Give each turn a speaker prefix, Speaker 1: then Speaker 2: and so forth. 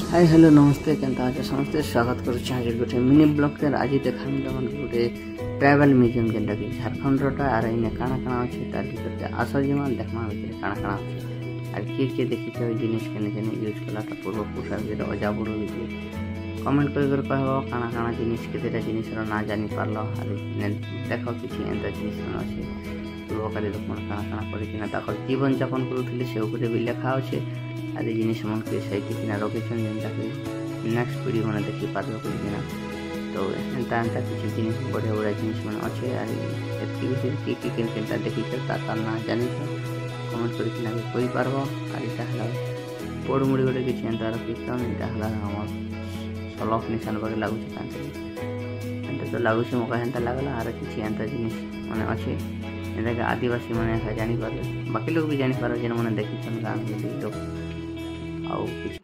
Speaker 1: hi hello नमस्ते केनता आज समस्ते स्वागत करुच्छे आज गोटे मिनी ब्लॉग रे आज देखामी तुम गोटे ट्राइबल म्यूजियम जेनटा कि झारखंड रोटा आर इने काना काना अच्छे तार भीतर आस जमा देखमा भीतर काना काना अच्छे आर किए देखी जिनिस केने केने यूज कलाटा पूर्व पुरुषा भीतर अजा बुढ़ भीतर कमेंट कर कहब काना काना जिनिस केतेटा जिनिस ना जानी पारल आर देख किसी एंता जिनिस अच्छे पूर्वकारी लोक काना काना कर जीवन यापन करुले से उपरे भी लिखा अच्छे आज जिनिस मन के सही रखी जेनटा कि नेक्स्ट पीढ़ी मैंने देखी पार्बे बोलिकिना तो एंता एंता किसी जिनिस बढ़िया बढ़िया जिनिस मैंने अच्छे आर एति केनता देखी तार ना जानी कमेंट करकिना भी कहि पारबो आर इटा हला पोड़ मुड़ी गोटे किसी एंता रखिछन इटा हला हमर सलफ निशान बगे लागुछ कांते एंता तो लागुछ मका एंता लागला आर किसी एंता जिनिस माने अच्छे एंता के आदिवासी माने जानी पारबे बाकी लोग भी जानी पारबे जेन माने देखिछन गांव में लोग आउ किछ